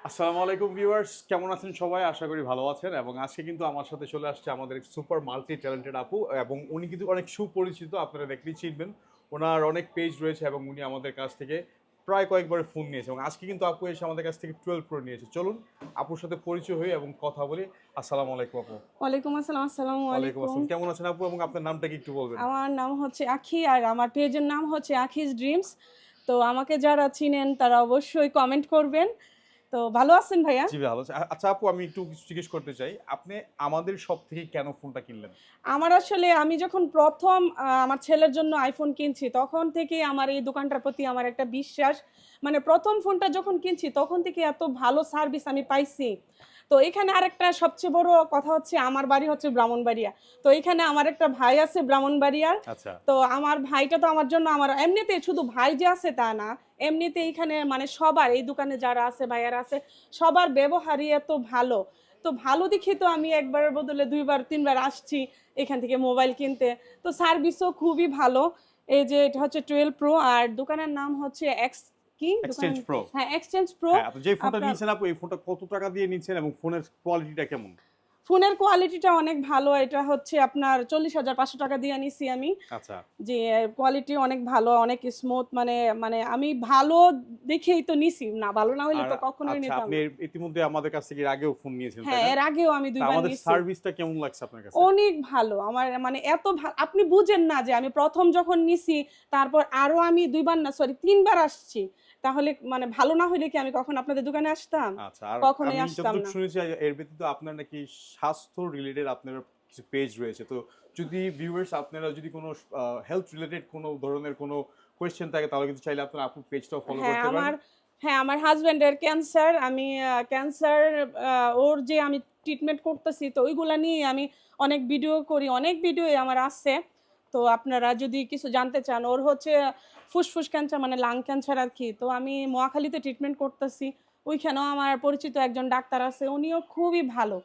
আসসালামু আলাইকুম ভিউয়ার্স, কেমন আছেন সবাই? আশা করি ভালো আছেন। এবং আজকে কিন্তু আমার সাথে চলে আসছে আমাদের সুপার মাল্টি ট্যালেন্টেড আপু, এবং উনি কিন্তু অনেক সুপরিচিত, আপনারা দেখলেই চিনবেন। ওনার অনেক পেজ রয়েছে এবং উনি আমাদের কাছ থেকে প্রায় কয়েকবার ফোন নিয়েছে, এবং আজকে কিন্তু আপু এসে আমাদের কাছ থেকে 12 প্রো নিয়েছে। চলুন আপুর সাথে পরিচয় হই এবং কথা বলি। আসসালামু আলাইকুম আপু। ওয়ালাইকুম আসসালাম। আসসালামু ওয়ালাইকুম আলাইকুম। আসসালাম, কেমন আছেন আপু এবং আপনার নামটা কি একটু বলবেন? আমার নাম হচ্ছে আখি আর আমার পেজের নাম হচ্ছে আখিস ড্রিমস। তো আমাকে যারা চিনেন তারা অবশ্যই কমেন্ট করবেন। তো ভালো আছেন ভাইয়া? জি ভালো আছে। আচ্ছা আপু, আমি একটু কিছু জিজ্ঞেস করতে চাই, আপনি আমাদের শপ থেকে কেন ফোনটা কিনলেন? আমার আসলে আমি যখন ১ম আমার ছেলের জন্য iPhone কিনছি, তখন থেকেই আমার এই দোকানটার প্রতি আমার একটা বিশ্বাস। মানে ১ম ফোনটা যখন কিনছি, তখন থেকে এত ভালো সার্ভিস আমি পাইছি। তো এখানে আরেকটা সবচেয়ে বড় কথা হচ্ছে আমার বাড়ি হচ্ছে ব্রাহ্মণবাড়িয়া। তো এখানে আমার একটা ভাই আছে ব্রাহ্মণবাড়িয়ার। আচ্ছা। তো আমার ভাইটা তো আমার জন্য আমার এমনিতেই শুধু ভাই যে আছে তা না। এমনিতে এইখানে মানে সবার এই দোকানে যারা আছে, ভাইয়ারা আছে, সবার ব্যবহারই এত ভালো। তো ভালো দেখেই তো আমি একবারের বদলে ২ বার ৩ বার আসছি এখান থেকে মোবাইল কিনতে। তো সার্ভিসও খুবই ভালো। এই যে এটা হচ্ছে 12 প্রো আর দোকানের নাম হচ্ছে কি দোকান? Exchange pro. হ্যাঁ, এক্সচেঞ্জ প্রো। হ্যাঁ, আপনি যে ফোনটা আপনার নিয়েছেন আপু, এই ফোনটা কত টাকা দিয়ে নিচ্ছেন এবং ফোনের কোয়ালিটিটা কেমন? ফোনের কোয়ালিটিটা অনেক ভালো। এটা হচ্ছে আপনার ৪০,৫০০ টাকা দিয়ে নিছি আমি। আচ্ছা। জি, কোয়ালিটি অনেক ভালো, অনেক স্মুথ মানে মানে আমি ভালো দেখেই তো নিছি। না ভালো না হইলে আর তো কখনোই আচ্ছা, নিতাম আপনি না। ইতিমধ্যে আমাদের কাছ থেকে এর আগেও ফোন নিয়েছেন, তাই হ্যাঁ, না? এর আগেও আমি তা ২ বার আমাদের নিছি। সার্ভিসটা কেমন লাগছে আপনার কাছে? অনেক ভালো। আমার মানে এত আপনি বুঝেন না যে আমি ১ম যখন নিছি, তারপর আরো আমি ২ বার না সরি ৩ বার আসছি। তাহলে মানে ভালো না হইলে কি আমি কখনো আপনাদের দোকানে আসতাম? আচ্ছা, আর কখনোই আমি আসতাম যতটুকু না। শুনেছি এর ব্যতীত আপনার নাকি স্বাস্থ্য রিলেটেড আপনার কিছু পেজ রয়েছে। তো যদি ভিউয়ার্স আপনারা যদি কোনো হেলথ রিলেটেড কোনো ধরনের কোনো কোয়েশ্চেন থাকে, তাহলে কিন্তু চাইলে আপনার আপুর পেজটাও ফলো হ্যাঁ, করতে পারেন। আমার হাসব্যান্ডের ক্যান্সার। আমি ক্যান্সার ওর যে আমি ট্রিটমেন্ট করতেছি তো ওইগুলা নিয়ে আমি অনেক ভিডিও করি। অনেক ভিডিওই আমার আছে। তো আপনারা যদি কিছু জানতে চান, ওর হচ্ছে ফুসফুস ক্যান্সার মানে লাং ক্যান্সার আরকি। তো আমি মহাখালীতে ট্রিটমেন্ট করতেছি। ওইখানেও আমার পরিচিত একজন ডাক্তার আছে। উনিও খুবই ভালো।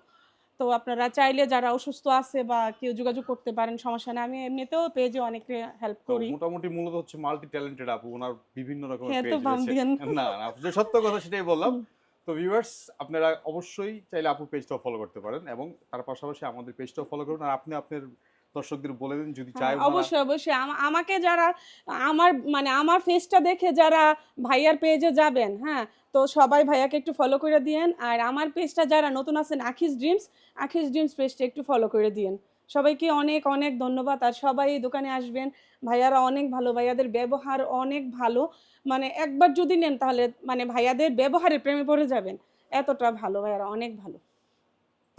তো আপনারা চাইলে যারা অসুস্থ আছে বা কেউ যোগাযোগ করতে পারেন, সমস্যা নাই। আমি এমনিতেও পেজে অনেকে হেল্প তো করি। মোটামুটি মূলত হচ্ছে মাল্টি ট্যালেন্টেড আপু। উনার বিভিন্ন রকমের হ্যাঁ, তো পেজ বাম রয়েছে। দিয়েন। না, না, যে সত্য কথা সেটাই বললাম। তো ভিউয়ার্স, আপনারা অবশ্যই চাইলে আপুর পেজটাও ফলো করতে পারেন এবং তার পাশাপাশি আমাদের পেজটাও ফলো করুন। আর আপনি আপনার দর্শকদের বলে দিন যদি হ্যাঁ, চায় উনারা। অবশ্যই, অবশ্যই। আমাকে যারা আমার মানে আমার ফেসটা দেখে যারা ভাইয়ার পেজে যাবেন, হ্যাঁ? তো সবাই ভাইয়াকে একটু ফলো করে দিয়েন। আর আমার পেজটা যারা নতুন আছেন আখিস ড্রিমস পেজটা একটু ফলো করে দিয়েন। সবাইকে অনেক, অনেক ধন্যবাদ। আর সবাই এই দোকানে আসবেন। ভাইয়ারা অনেক ভালো, ভাইয়াদের ব্যবহার অনেক ভালো। মানে একবার যদি নেন তাহলে মানে ভাইয়াদের ব্যবহারে প্রেমে পড়ে যাবেন। এতটা ভালো ভাইয়ারা, অনেক ভালো।